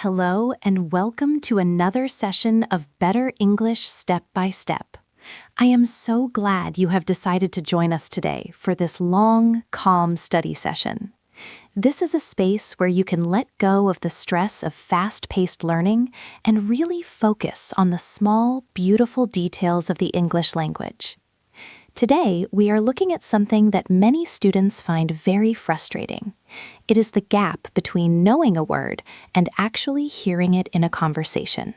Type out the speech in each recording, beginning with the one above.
Hello, and welcome to another session of Better English Step by Step. I am so glad you have decided to join us today for this long, calm study session. This is a space where you can let go of the stress of fast-paced learning and really focus on the small, beautiful details of the English language. Today, we are looking at something that many students find very frustrating. It is the gap between knowing a word and actually hearing it in a conversation.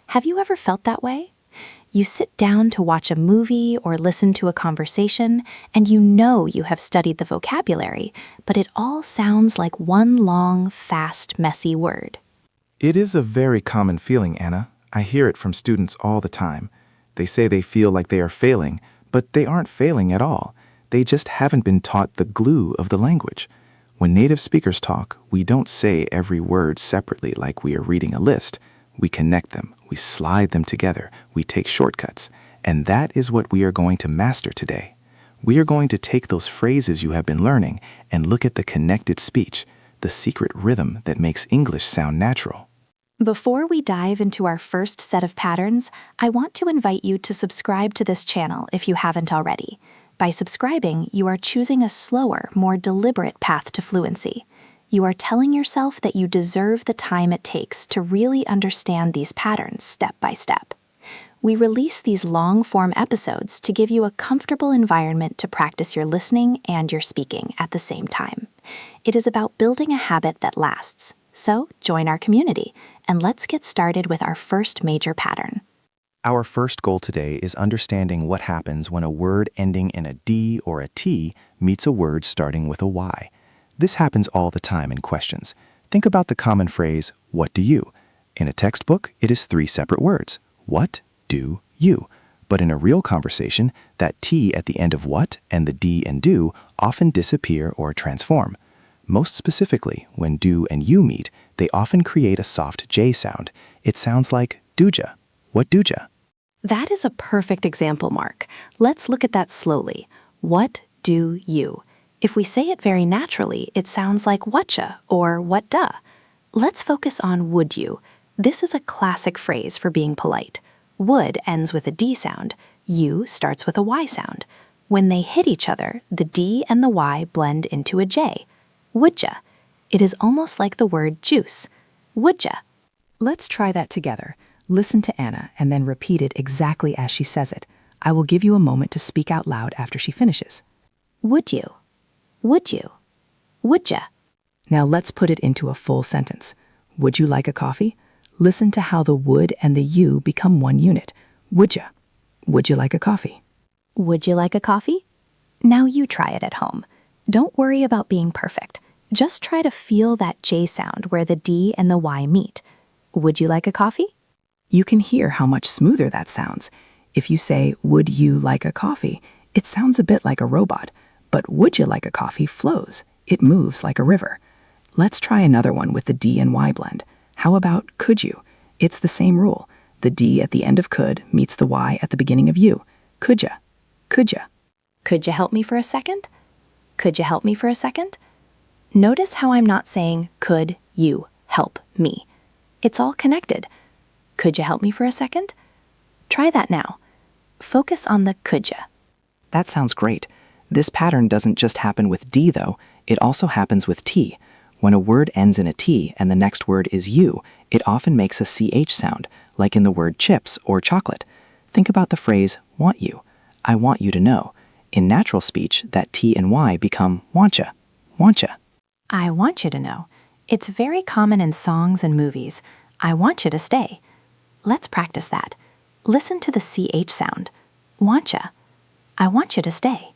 Have you ever felt that way? You sit down to watch a movie or listen to a conversation, and you know you have studied the vocabulary, but it all sounds like one long, fast, messy word. It is a very common feeling, Anna. I hear it from students all the time. They say they feel like they are failing, but they aren't failing at all. They just haven't been taught the glue of the language. When native speakers talk, we don't say every word separately like we are reading a list. We connect them, we slide them together, we take shortcuts. And that is what we are going to master today. We are going to take those phrases you have been learning and look at the connected speech, the secret rhythm that makes English sound natural. Before we dive into our first set of patterns, I want to invite you to subscribe to this channel if you haven't already. By subscribing, you are choosing a slower, more deliberate path to fluency. You are telling yourself that you deserve the time it takes to really understand these patterns step by step. We release these long-form episodes to give you a comfortable environment to practice your listening and your speaking at the same time. It is about building a habit that lasts. So, join our community, and let's get started with our first major pattern. Our first goal today is understanding what happens when a word ending in a D or a T meets a word starting with a Y. This happens all the time in questions. Think about the common phrase, "What do you?" In a textbook, it is 3 separate words. What do you? But in a real conversation, that T at the end of what and the D and do often disappear or transform. Most specifically, when do and you meet, they often create a soft J sound. It sounds like dooja. What dooja? That is a perfect example, Mark. Let's look at that slowly. What do you? If we say it very naturally, it sounds like whatcha or what duh. Let's focus on would you. This is a classic phrase for being polite. Would ends with a D sound. You starts with a Y sound. When they hit each other, the D and the Y blend into a J. Woulja. It is almost like the word juice. Woulja. Let's try that together. Listen to Anna and then repeat it exactly as she says it. I will give you a moment to speak out loud after she finishes. Would you? Would you? Woulja. Now let's put it into a full sentence. Would you like a coffee? Listen to how the would and the you become one unit. Woulja. Would you like a coffee? Would you like a coffee? Now you try it at home. Don't worry about being perfect. Just try to feel that J sound where the D and the Y meet. Would you like a coffee? You can hear how much smoother that sounds. If you say, would you like a coffee, it sounds a bit like a robot. But would you like a coffee flows. It moves like a river. Let's try another one with the D and Y blend. How about could you? It's the same rule. The D at the end of could meets the Y at the beginning of you. Could ya? Could ya? Could you help me for a second? Could you help me for a second? Notice how I'm not saying, could you help me? It's all connected. Could you help me for a second? Try that now. Focus on the could ya. That sounds great. This pattern doesn't just happen with D, though. It also happens with T. When a word ends in a T and the next word is you, it often makes a CH sound, like in the word chips or chocolate. Think about the phrase, want you. I want you to know. In natural speech, that T and Y become wantcha, wantcha. I want you to know. It's very common in songs and movies. I want you to stay. Let's practice that. Listen to the CH sound. Wantcha. I want you to stay.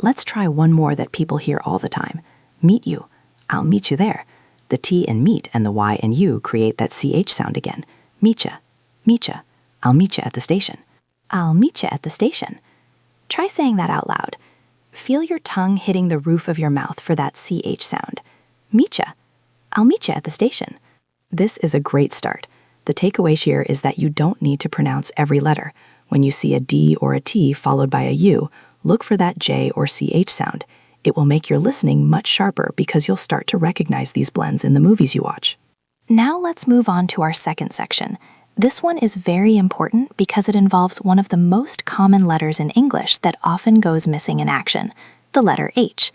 Let's try one more that people hear all the time. Meet you. I'll meet you there. The T in meet and the Y in you create that CH sound again. Meetcha. Meetcha. I'll meet you at the station. I'll meet you at the station. Try saying that out loud. Feel your tongue hitting the roof of your mouth for that CH sound. Meetcha. I'll meet you at the station. This is a great start. The takeaway here is that you don't need to pronounce every letter. When you see a D or a T followed by a U, look for that J or CH sound. It will make your listening much sharper because you'll start to recognize these blends in the movies you watch. Now let's move on to our second section. This one is very important because it involves one of the most common letters in English that often goes missing in action, the letter H.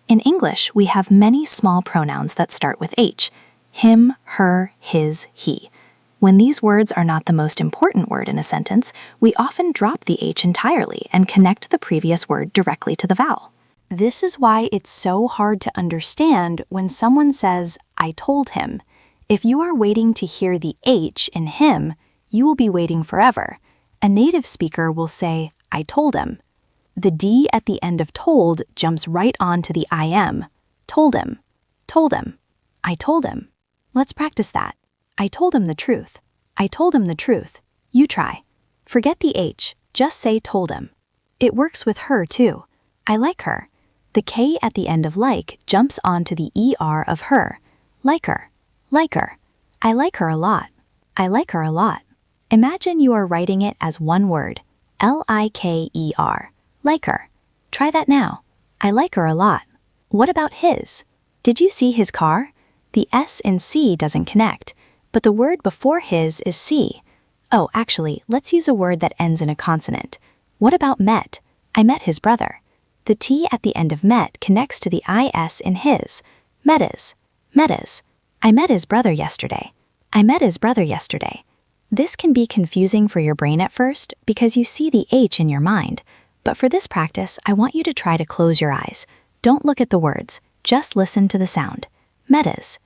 In English, we have many small pronouns that start with H: him, her, his, he. When these words are not the most important word in a sentence, we often drop the H entirely and connect the previous word directly to the vowel. This is why it's so hard to understand when someone says, "I told him." If you are waiting to hear the H in him, you will be waiting forever. A native speaker will say, "I told him." The D at the end of told jumps right on to the IM. Told him. Told him. I told him. Let's practice that. I told him the truth. I told him the truth. You try. Forget the H, just say told him. It works with her too. I like her. The K at the end of like jumps onto the ER of her. Like her. Like her. I like her a lot. I like her a lot. Imagine you are writing it as one word. L-I-K-E-R. Like her. Try that now. I like her a lot. What about his? Did you see his car? The S in C doesn't connect, but the word before his is C. Oh, actually, let's use a word that ends in a consonant. What about met? I met his brother. The T at the end of met connects to the IS in his. Met is. I met his brother yesterday. I met his brother yesterday. This can be confusing for your brain at first because you see the H in your mind. But for this practice, I want you to try to close your eyes. Don't look at the words, just listen to the sound. Metas.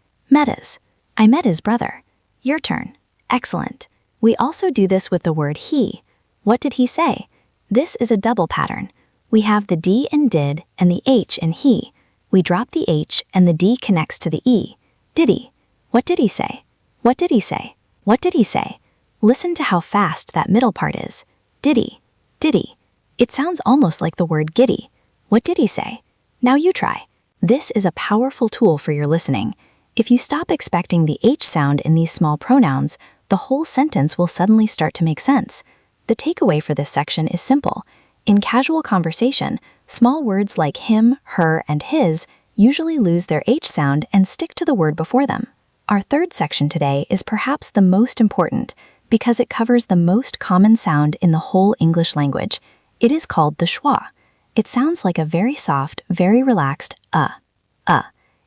I met his brother. Your turn. Excellent. We also do this with the word he. What did he say? This is a double pattern. We have the D in did and the H in he. We drop the H and the D connects to the E. Did he? What did he say? What did he say? What did he say? Listen to how fast that middle part is. Did he? Did he? It sounds almost like the word giddy. What did he say? Now you try. This is a powerful tool for your listening. If you stop expecting the H sound in these small pronouns, the whole sentence will suddenly start to make sense. The takeaway for this section is simple. In casual conversation, small words like him, her, and his usually lose their H sound and stick to the word before them. Our third section today is perhaps the most important because it covers the most common sound in the whole English language. It is called the schwa. It sounds like a very soft, very relaxed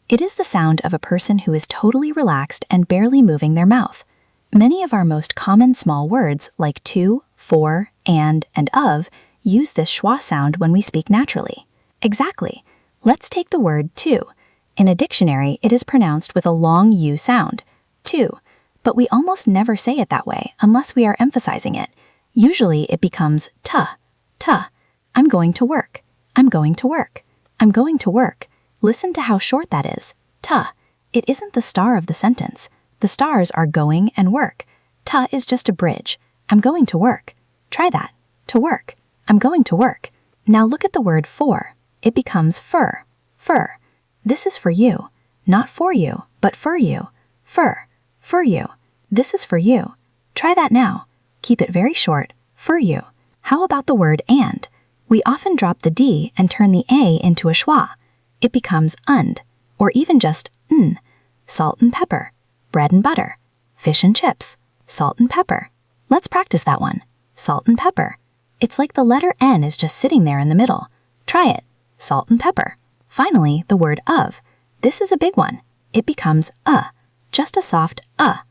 It is the sound of a person who is totally relaxed and barely moving their mouth. Many of our most common small words like to, for, and of use this schwa sound when we speak naturally. Exactly. Let's take the word to. In a dictionary, it is pronounced with a long U sound, to, but we almost never say it that way unless we are emphasizing it. Usually it becomes ta. I'm going to work. I'm going to work. I'm going to work. Listen to how short that is. Ta. It isn't the star of the sentence. The stars are going and work. Ta is just a bridge. I'm going to work. Try that. To work. I'm going to work. Now look at the word for. It becomes fur. Fur. This is for you. Not for you, but for you. Fur. For you. This is for you. Try that now. Keep it very short. For you. How about the word and? We often drop the D and turn the A into a schwa. It becomes und, or even just n. Salt and pepper, bread and butter, fish and chips, salt and pepper. Let's practice that one. Salt and pepper. It's like the letter N is just sitting there in the middle. Try it. Salt and pepper. Finally, the word of. This is a big one. It becomes just a soft a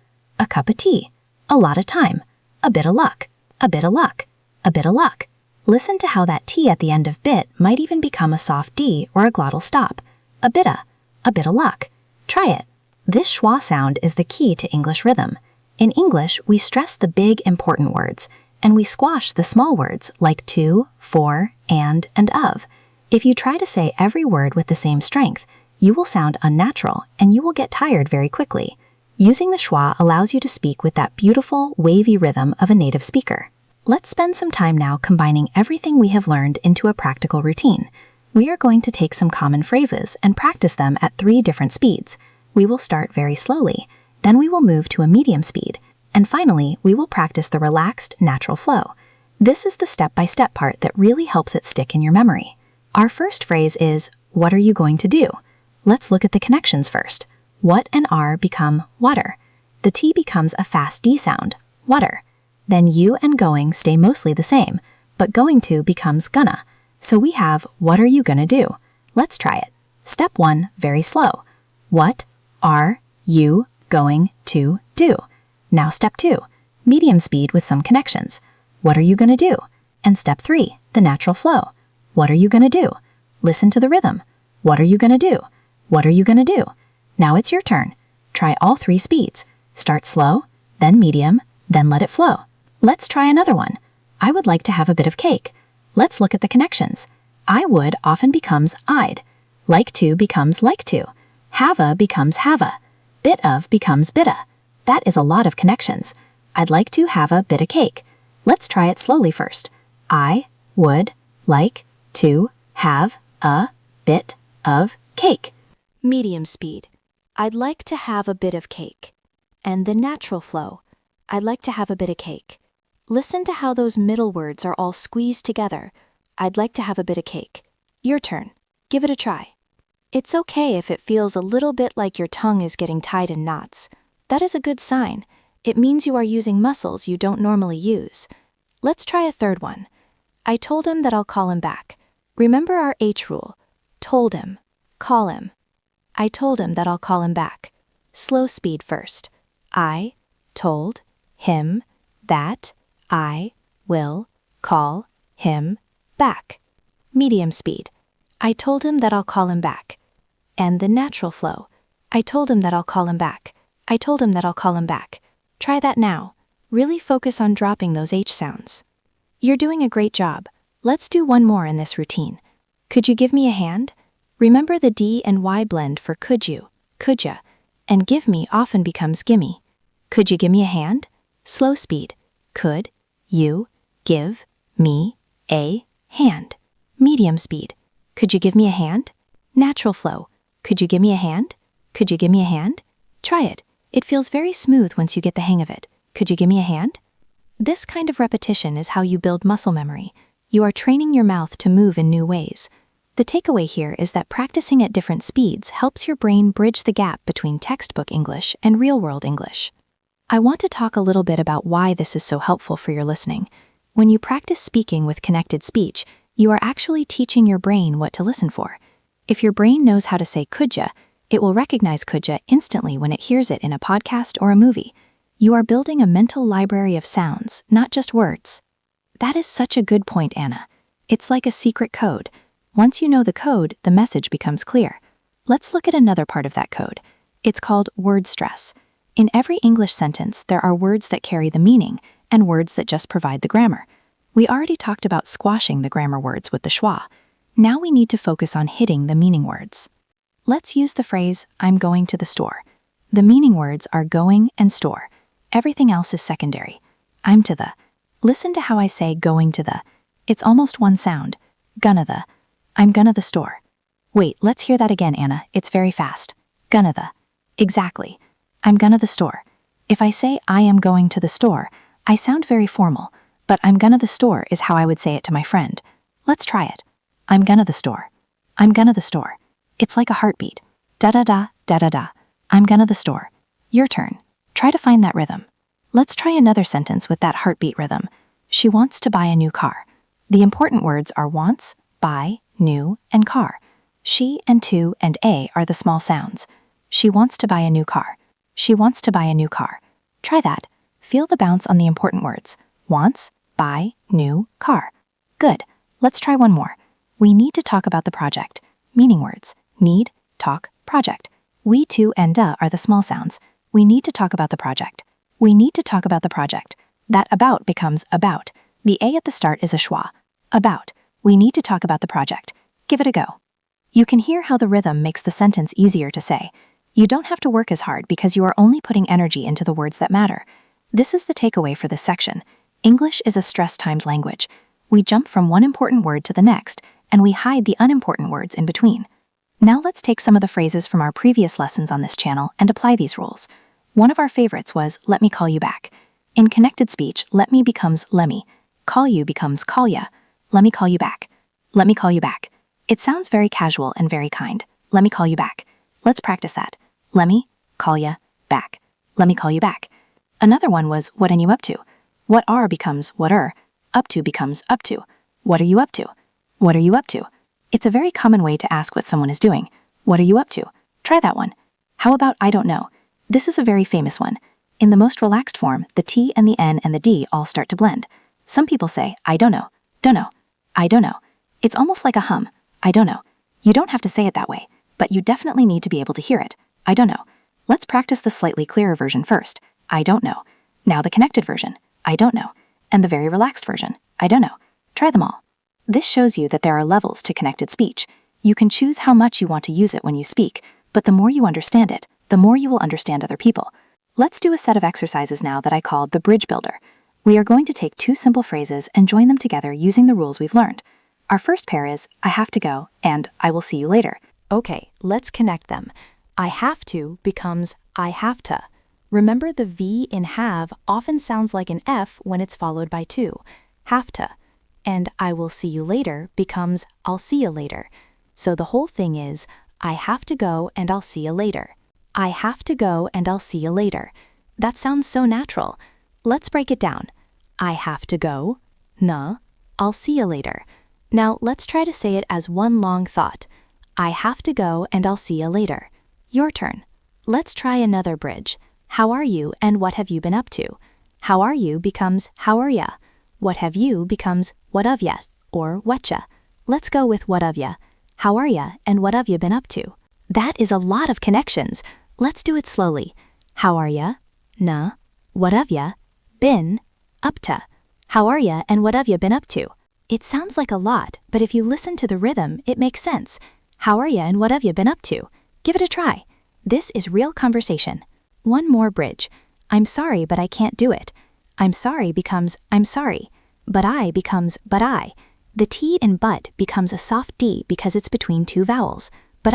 cup of tea, a lot of time, a bit of luck, a bit of luck, a bit of luck. Listen to how that T at the end of bit might even become a soft D or a glottal stop. A bit of luck. Try it. This schwa sound is the key to English rhythm. In English, we stress the big, important words, and we squash the small words like to, for, and of. If you try to say every word with the same strength, you will sound unnatural and you will get tired very quickly. Using the schwa allows you to speak with that beautiful, wavy rhythm of a native speaker. Let's spend some time now combining everything we have learned into a practical routine. We are going to take some common phrases and practice them at 3 different speeds. We will start very slowly, then we will move to a medium speed, and finally, we will practice the relaxed, natural flow. This is the step-by-step part that really helps it stick in your memory. Our first phrase is, what are you going to do? Let's look at the connections first. What and are become water. the T becomes a fast D sound, water. Then you and going stay mostly the same, but going to becomes gonna. So we have, what are you gonna do? Let's try it. Step 1, very slow. What are you going to do? Now step 2, medium speed with some connections. What are you gonna do? And step 3, the natural flow. What are you gonna do? Listen to the rhythm. What are you gonna do? What are you gonna do? Now it's your turn. Try all 3 speeds. Start slow, then medium, then let it flow. Let's try another one. I would like to have a bit of cake. Let's look at the connections. I would often becomes I'd. Like to becomes like to. Have-a becomes have-a. Bit of becomes bit-a. That is a lot of connections. I'd like to have a bit of cake. Let's try it slowly first. I would like to have a bit of cake. Medium speed. I'd like to have a bit of cake. And the natural flow. I'd like to have a bit of cake. Listen to how those middle words are all squeezed together. I'd like to have a bit of cake. Your turn. Give it a try. It's okay if it feels a little bit like your tongue is getting tied in knots. That is a good sign. It means you are using muscles you don't normally use. Let's try a third one. I told him that I'll call him back. Remember our H rule. Told him. Call him. I told him that I'll call him back. Slow speed first. I told him that I will call him back. Medium speed. I told him that I'll call him back. And the natural flow. I told him that I'll call him back. I told him that I'll call him back. Try that now. Really focus on dropping those H sounds. You're doing a great job. Let's do one more in this routine. Could you give me a hand? Remember the D and Y blend for could you, could ya, and give me often becomes gimme. Could you give me a hand? Slow speed. Could you give me a hand? Medium speed. Could you give me a hand? Natural flow. Could you give me a hand? Could you give me a hand? Try it. It feels very smooth once you get the hang of it. Could you give me a hand? This kind of repetition is how you build muscle memory. You are training your mouth to move in new ways. The takeaway here is that practicing at different speeds helps your brain bridge the gap between textbook English and real-world English. I want to talk a little bit about why this is so helpful for your listening. When you practice speaking with connected speech, you are actually teaching your brain what to listen for. If your brain knows how to say could ya, it will recognize could ya instantly when it hears it in a podcast or a movie. You are building a mental library of sounds, not just words. That is such a good point, Anna. It's like a secret code. Once you know the code, the message becomes clear. Let's look at another part of that code. It's called word stress. In every English sentence, there are words that carry the meaning and words that just provide the grammar. We already talked about squashing the grammar words with the schwa. Now we need to focus on hitting the meaning words. Let's use the phrase, I'm going to the store. The meaning words are going and store. Everything else is secondary. I'm to the. Listen to how I say going to the. It's almost one sound. Gonna the. I'm gonna the store. Wait, let's hear that again, Anna. It's very fast. Gonna the. Exactly. I'm gonna the store. If I say I am going to the store, I sound very formal, but I'm gonna the store is how I would say it to my friend. Let's try it. I'm gonna the store. I'm gonna the store. It's like a heartbeat. Da-da-da, da-da-da. I'm gonna the store. Your turn. Try to find that rhythm. Let's try another sentence with that heartbeat rhythm. She wants to buy a new car. The important words are wants, buy, new, and car. She and to and a are the small sounds. She wants to buy a new car. She wants to buy a new car. Try that. Feel the bounce on the important words. Wants, buy, new, car. Good. Let's try one more. We need to talk about the project. Meaning words. Need, talk, project. We, to, and are the small sounds. We need to talk about the project. We need to talk about the project. That about becomes about. The A at the start is a schwa. About. We need to talk about the project. Give it a go. You can hear how the rhythm makes the sentence easier to say. You don't have to work as hard because you are only putting energy into the words that matter. This is the takeaway for this section. English is a stress-timed language. We jump from one important word to the next, and we hide the unimportant words in between. Now let's take some of the phrases from our previous lessons on this channel and apply these rules. One of our favorites was, let me call you back. In connected speech, let me becomes lemme. Call you becomes call ya. Let me call you back. Let me call you back. It sounds very casual and very kind. Let me call you back. Let's practice that. Let me call ya back. Let me call you back. Another one was, what are you up to? What are becomes what are. Up to becomes up to. What are you up to? What are you up to? It's a very common way to ask what someone is doing. What are you up to? Try that one. How about I don't know? This is a very famous one. In the most relaxed form, the T and the N and the D all start to blend. Some people say, I don't know, I don't know. It's almost like a hum, I don't know. You don't have to say it that way, but you definitely need to be able to hear it. I don't know. Let's practice the slightly clearer version first. I don't know. Now the connected version. I don't know. And the very relaxed version. I don't know. Try them all. This shows you that there are levels to connected speech. You can choose how much you want to use it when you speak, but the more you understand it, the more you will understand other people. Let's do a set of exercises now that I called the bridge builder. We are going to take two simple phrases and join them together using the rules we've learned. Our first pair is, I have to go, and I will see you later. Okay, let's connect them. I have to becomes I have to. Remember, the V in have often sounds like an F when it's followed by to. Have to. And I will see you later becomes I'll see you later. So the whole thing is, I have to go and I'll see you later. I have to go and I'll see you later. That sounds so natural. Let's break it down. I have to go. Nah. I'll see you later. Now let's try to say it as one long thought. I have to go and I'll see you later. Your turn. Let's try another bridge. How are you and what have you been up to? How are you becomes how are ya? What have you becomes what of ya or whatcha. Let's go with what of ya. How are ya and what have you been up to? That is a lot of connections. Let's do it slowly. How are ya? Nah. What of ya? Been. Up to. How are ya and what have you been up to? It sounds like a lot, but if you listen to the rhythm, it makes sense. How are ya and what have you been up to? Give it a try. This is real conversation. One more bridge. I'm sorry, but I can't do it. I'm sorry becomes I'm sorry. But I becomes but I. The T in but becomes a soft D because it's between two vowels. But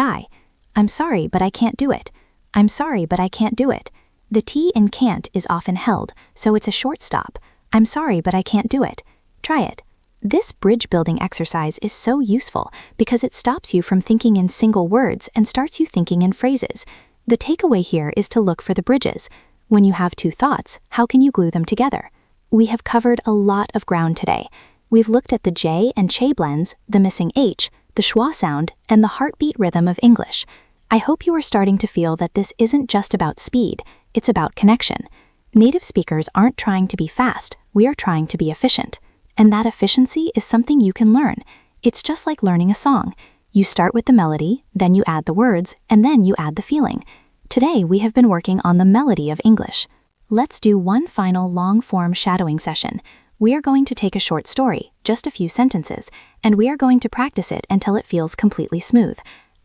I'm sorry, but I can't do it. I'm sorry, but I can't do it. The T in can't is often held, so it's a short stop. I'm sorry, but I can't do it. Try it. This bridge building exercise is so useful because it stops you from thinking in single words and starts you thinking in phrases. The takeaway here is to look for the bridges. When you have two thoughts, how can you glue them together? We have covered a lot of ground today. We've looked at the J and che blends, the missing H, the schwa sound, and the heartbeat rhythm of English. I hope you are starting to feel that this isn't just about speed, it's about connection. Native speakers aren't trying to be fast, we are trying to be efficient. And that efficiency is something you can learn. It's just like learning a song. You start with the melody, then you add the words, and then you add the feeling. Today we have been working on the melody of English. Let's do one final long-form shadowing session. We are going to take a short story, just a few sentences, and we are going to practice it until it feels completely smooth.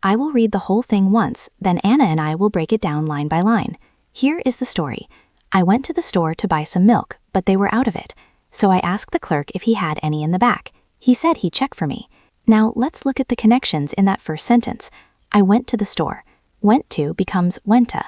I will read the whole thing once, then Anna and I will break it down line by line. Here is the story. I went to the store to buy some milk, but they were out of it. So I asked the clerk if he had any in the back. He said he'd check for me. Now let's look at the connections in that first sentence. I went to the store. Went to becomes wenta.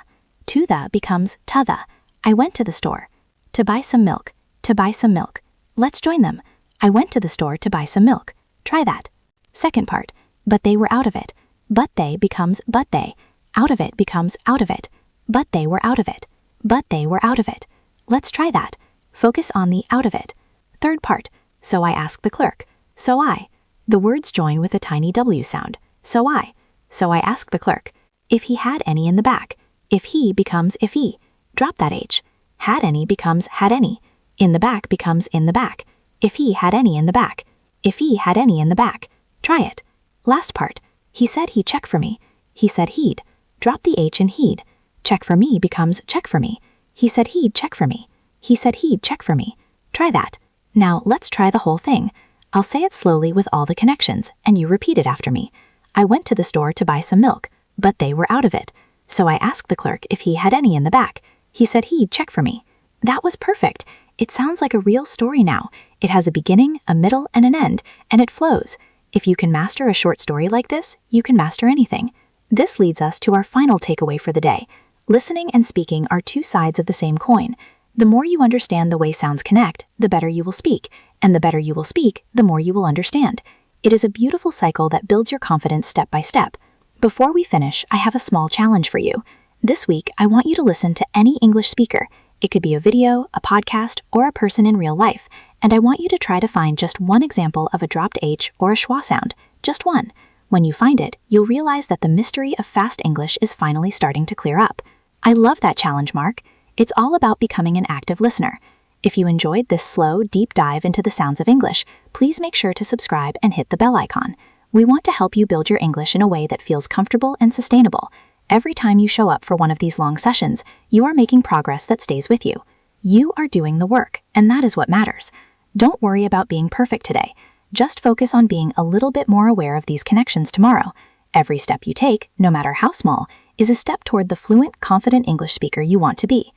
To the becomes ta the. I went to the store. To buy some milk. To buy some milk. Let's join them. I went to the store to buy some milk. Try that. Second part. But they were out of it. But they becomes but they. Out of it becomes out of it. But they were out of it. But they were out of it. Let's try that. Focus on the out of it. Third part. So I asked the clerk. So I. The words join with a tiny W sound. So I. So I asked the clerk if he had any in the back. If he becomes if he. Drop that H. Had any becomes had any. In the back becomes in the back. If he had any in the back. If he had any in the back. Try it. Last part. He said he'd check for me. He said he'd. Drop the H in he'd. Check for me becomes check for me. He said he'd check for me. He said he'd check for me. Try that. Now let's try the whole thing. I'll say it slowly with all the connections, and you repeat it after me. I went to the store to buy some milk, but they were out of it. So I asked the clerk if he had any in the back. He said he'd check for me. That was perfect. It sounds like a real story now. It has a beginning, a middle, and an end, and it flows. If you can master a short story like this, you can master anything. This leads us to our final takeaway for the day. Listening and speaking are two sides of the same coin. The more you understand the way sounds connect, the better you will speak, and the better you will speak, the more you will understand. It is a beautiful cycle that builds your confidence step by step. Before we finish, I have a small challenge for you. This week, I want you to listen to any English speaker. It could be a video, a podcast, or a person in real life, and I want you to try to find just one example of a dropped H or a schwa sound, just one. When you find it, you'll realize that the mystery of fast English is finally starting to clear up. I love that challenge, Mark. It's all about becoming an active listener. If you enjoyed this slow, deep dive into the sounds of English, please make sure to subscribe and hit the bell icon. We want to help you build your English in a way that feels comfortable and sustainable. Every time you show up for one of these long sessions, you are making progress that stays with you. You are doing the work, and that is what matters. Don't worry about being perfect today. Just focus on being a little bit more aware of these connections tomorrow. Every step you take, no matter how small, is a step toward the fluent, confident English speaker you want to be.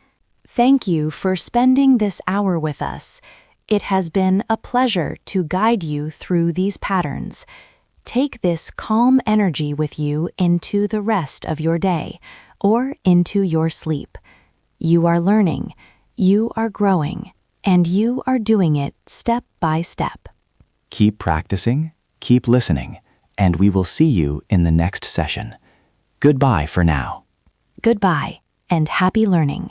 Thank you for spending this hour with us. It has been a pleasure to guide you through these patterns. Take this calm energy with you into the rest of your day or into your sleep. You are learning, you are growing, and you are doing it step by step. Keep practicing, keep listening, and we will see you in the next session. Goodbye for now. Goodbye, and happy learning.